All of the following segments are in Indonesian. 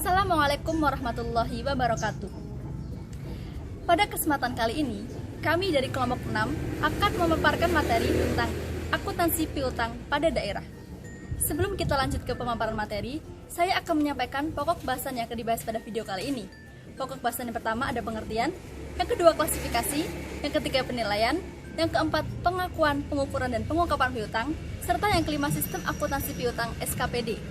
Assalamualaikum warahmatullahi wabarakatuh. Pada kesempatan kali ini, kami dari kelompok 6 akan memaparkan materi tentang akuntansi piutang pada daerah. Sebelum kita lanjut ke pemaparan materi, saya akan menyampaikan pokok bahasan yang akan dibahas pada video kali ini. Pokok bahasan yang pertama ada pengertian, yang kedua klasifikasi, yang ketiga penilaian, yang keempat pengakuan, pengukuran, dan pengungkapan piutang, serta yang kelima sistem akuntansi piutang SKPD.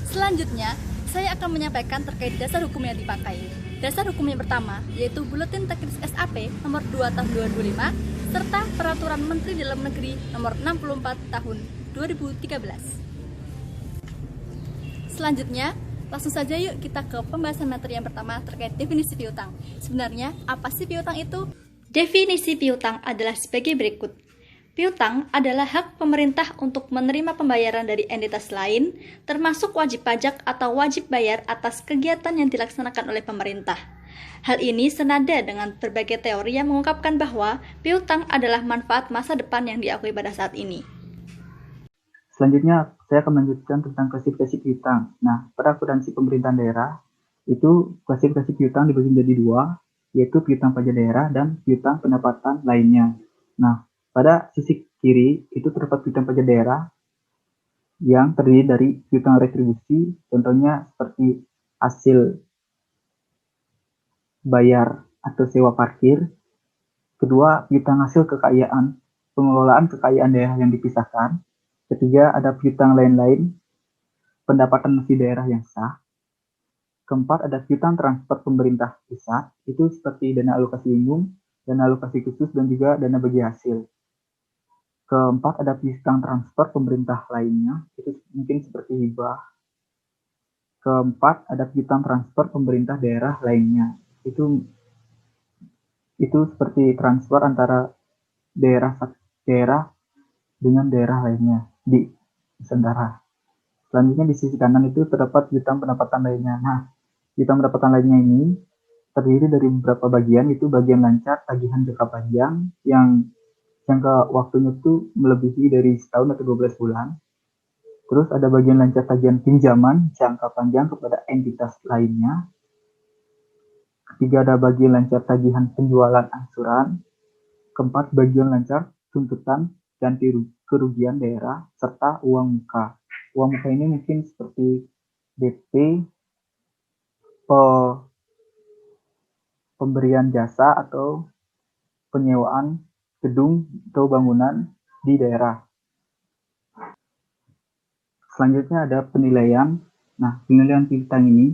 Selanjutnya, saya akan menyampaikan terkait dasar hukum yang dipakai. Dasar hukum yang pertama yaitu Buletin Teknis SAP nomor 2 tahun 2005 serta Peraturan Menteri Dalam Negeri nomor 64 tahun 2013. Selanjutnya, langsung saja yuk kita ke pembahasan materi yang pertama terkait definisi piutang. Sebenarnya, apa sih piutang itu? Definisi piutang adalah sebagai berikut. Piutang adalah hak pemerintah untuk menerima pembayaran dari entitas lain, termasuk wajib pajak atau wajib bayar atas kegiatan yang dilaksanakan oleh pemerintah. Hal ini senada dengan berbagai teori yang mengungkapkan bahwa piutang adalah manfaat masa depan yang diakui pada saat ini. Selanjutnya, saya akan melanjutkan tentang klasifikasi piutang. Nah, pada akuntansi pemerintahan daerah, itu klasifikasi piutang dibagi menjadi dua, yaitu piutang pajak daerah dan piutang pendapatan lainnya. Nah, pada sisi kiri itu terdapat piutang pajak daerah yang terdiri dari piutang retribusi, contohnya seperti hasil bayar atau sewa parkir. Kedua, piutang hasil kekayaan, pengelolaan kekayaan daerah yang dipisahkan. Ketiga, ada piutang lain-lain, pendapatan hasil daerah yang sah. Keempat, ada piutang transfer pemerintah pusat, itu seperti dana alokasi umum, dana alokasi khusus, dan juga dana bagi hasil. Keempat, ada piutang transfer pemerintah lainnya, itu mungkin seperti hibah. Keempat, ada piutang transfer pemerintah daerah lainnya, itu seperti transfer antara daerah dengan daerah lainnya di Nusantara. Selanjutnya di sisi kanan itu terdapat piutang pendapatan lainnya. Nah, piutang pendapatan lainnya ini terdiri dari beberapa bagian, itu bagian lancar, tagihan jangka panjang yang jangka waktunya itu melebihi dari setahun atau 12 bulan. Terus ada bagian lancar tagihan pinjaman jangka panjang kepada entitas lainnya. Ketiga, ada bagian lancar tagihan penjualan angsuran. Keempat, bagian lancar tuntutan ganti kerugian daerah serta uang muka. Uang muka ini mungkin seperti DP, pemberian jasa atau penyewaan gedung atau bangunan di daerah. Selanjutnya ada penilaian. Nah, penilaian piutang ini,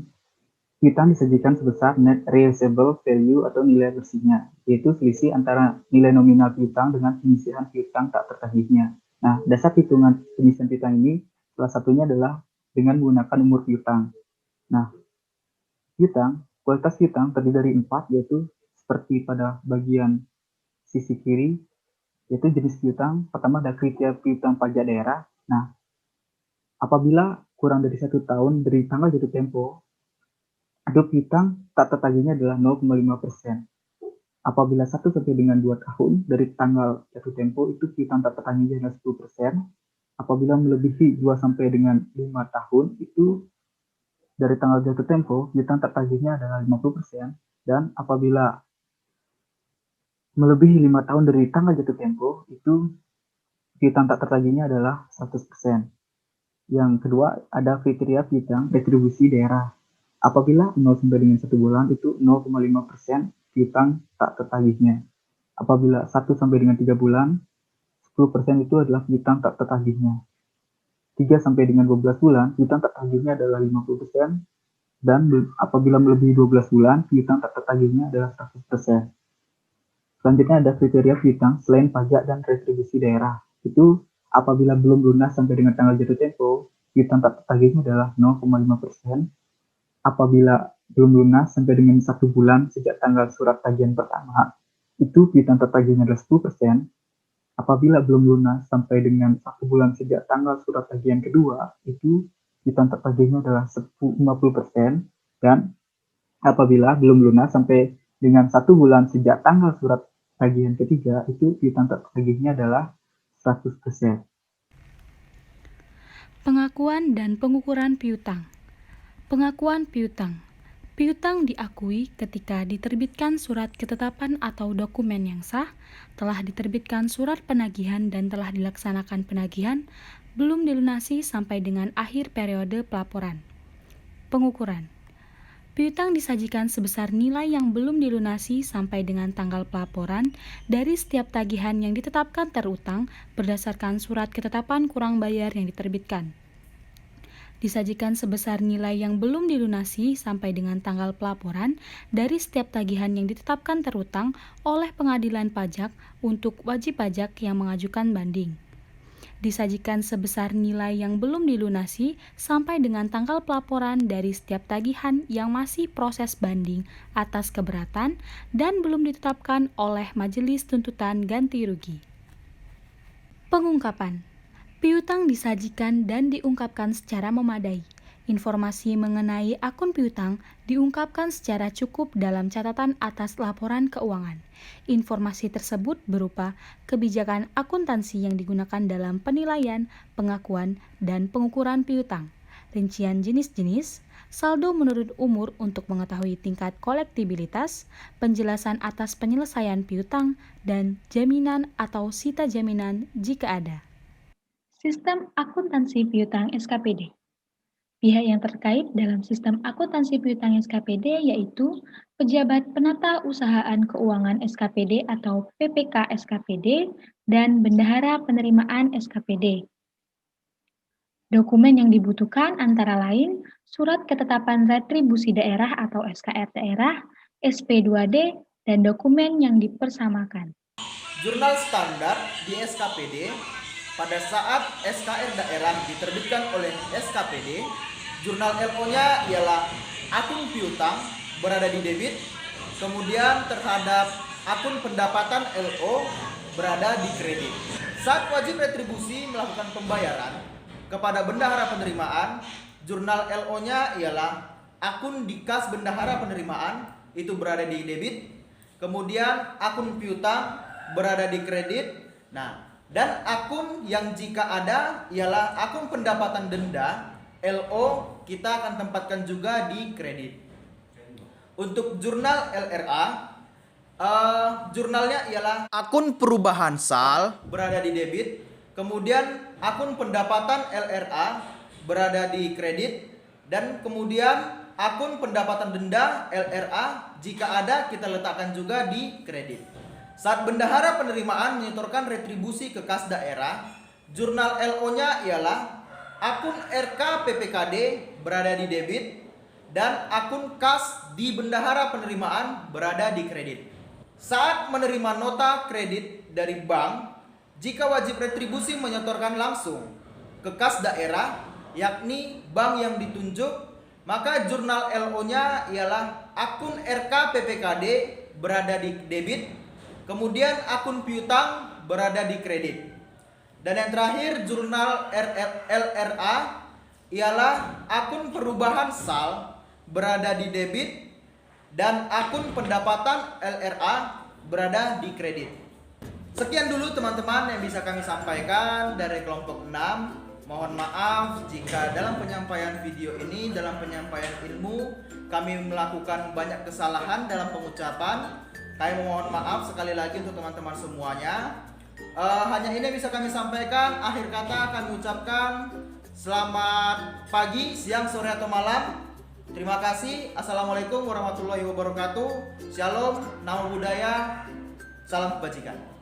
piutang disajikan sebesar net realizable value atau nilai bersihnya, yaitu selisih antara nilai nominal piutang dengan penyisihan piutang tak tertagihnya. Nah, dasar hitungan penyisihan piutang ini salah satunya adalah dengan menggunakan umur piutang. Nah, kualitas piutang terdiri dari 4, yaitu seperti pada bagian sisi kiri, yaitu jenis piutang. Pertama ada kriteria piutang pajak daerah. Nah, apabila kurang dari 1 tahun dari tanggal jatuh tempo, ada piutang tak tertagihnya adalah 0,5%. Apabila 1 sampai dengan 2 tahun dari tanggal jatuh tempo, itu piutang tak tertagihnya adalah 10%. Apabila melebihi 2 sampai dengan 5 tahun, itu dari tanggal jatuh tempo, piutang tak tertagihnya adalah 50%. Dan apabila melebihi 5 tahun dari tanggal jatuh tempo, itu piutang tak tertagihnya adalah 100%. Yang kedua, ada kriteria piutang retribusi daerah. Apabila 0 sampai dengan 1 bulan, itu 0,5% piutang tak tertagihnya. Apabila 1 sampai dengan 3 bulan, 10% itu adalah piutang tak tertagihnya. 3 sampai dengan 12 bulan, piutang tak tertagihnya adalah 50%. Dan apabila melebihi 12 bulan, piutang tak tertagihnya adalah 100%. Selanjutnya ada kriteria piutang selain pajak dan retribusi daerah. Itu apabila belum lunas sampai dengan tanggal jatuh tempo, piutang tak tertagihnya adalah 0,5%. Apabila belum lunas sampai dengan 1 bulan sejak tanggal surat tagihan pertama, itu piutang tertagihnya adalah 10%. Apabila belum lunas sampai dengan 1 bulan sejak tanggal surat tagihan kedua, itu piutang tertagihnya adalah 50%. Dan apabila belum lunas sampai dengan 1 bulan sejak tanggal surat tagihan ketiga, itu piutang tertagihnya adalah 100%. Pengakuan dan pengukuran piutang. Pengakuan piutang. Piutang diakui ketika diterbitkan surat ketetapan atau dokumen yang sah, telah diterbitkan surat penagihan dan telah dilaksanakan penagihan, belum dilunasi sampai dengan akhir periode pelaporan. Pengukuran. Piutang disajikan sebesar nilai yang belum dilunasi sampai dengan tanggal pelaporan dari setiap tagihan yang ditetapkan terutang berdasarkan surat ketetapan kurang bayar yang diterbitkan. Disajikan sebesar nilai yang belum dilunasi sampai dengan tanggal pelaporan dari setiap tagihan yang ditetapkan terutang oleh pengadilan pajak untuk wajib pajak yang mengajukan banding. Disajikan sebesar nilai yang belum dilunasi sampai dengan tanggal pelaporan dari setiap tagihan yang masih proses banding atas keberatan dan belum ditetapkan oleh Majelis Tuntutan Ganti Rugi. Pengungkapan. Piutang disajikan dan diungkapkan secara memadai. Informasi mengenai akun piutang diungkapkan secara cukup dalam catatan atas laporan keuangan. Informasi tersebut berupa kebijakan akuntansi yang digunakan dalam penilaian, pengakuan, dan pengukuran piutang, rincian jenis-jenis, saldo menurut umur untuk mengetahui tingkat kolektibilitas, penjelasan atas penyelesaian piutang, dan jaminan atau sita jaminan jika ada. Sistem akuntansi piutang SKPD. Pihak yang terkait dalam sistem akuntansi piutang SKPD yaitu pejabat penata usahaan keuangan SKPD atau PPK SKPD dan bendahara penerimaan SKPD. Dokumen yang dibutuhkan antara lain surat ketetapan retribusi daerah atau SKR daerah, SP2D, dan dokumen yang dipersamakan. Jurnal standar di SKPD. Pada saat SKR daerah diterbitkan oleh SKPD, jurnal LO-nya ialah akun piutang berada di debit, kemudian terhadap akun pendapatan LO berada di kredit. Saat wajib retribusi melakukan pembayaran kepada bendahara penerimaan, jurnal LO-nya ialah akun di kas bendahara penerimaan itu berada di debit, kemudian akun piutang berada di kredit. Dan akun yang jika ada ialah akun pendapatan denda LO kita akan tempatkan juga di kredit. Untuk jurnal LRA, jurnalnya ialah akun perubahan sal berada di debit, kemudian akun pendapatan LRA berada di kredit, dan kemudian akun pendapatan denda LRA jika ada kita letakkan juga di kredit. Saat bendahara penerimaan menyetorkan retribusi ke kas daerah, jurnal LO-nya ialah akun RK PPKD berada di debit dan akun kas di bendahara penerimaan berada di kredit. Saat menerima nota kredit dari bank, jika wajib retribusi menyetorkan langsung ke kas daerah, yakni bank yang ditunjuk, maka jurnal LO-nya ialah akun RK PPKD berada di debit, kemudian akun piutang berada di kredit. Dan yang terakhir jurnal LRA ialah akun perubahan sal berada di debit dan akun pendapatan LRA berada di kredit. Sekian dulu teman-teman yang bisa kami sampaikan dari kelompok 6. Mohon maaf jika dalam penyampaian video ini, dalam penyampaian ilmu, kami melakukan banyak kesalahan dalam pengucapan. Kami mohon maaf sekali lagi untuk teman-teman semuanya. Hanya ini bisa kami sampaikan. Akhir kata kami ucapkan selamat pagi, siang, sore, atau malam. Terima kasih. Assalamualaikum warahmatullahi wabarakatuh. Shalom, namo buddhaya, salam kebajikan.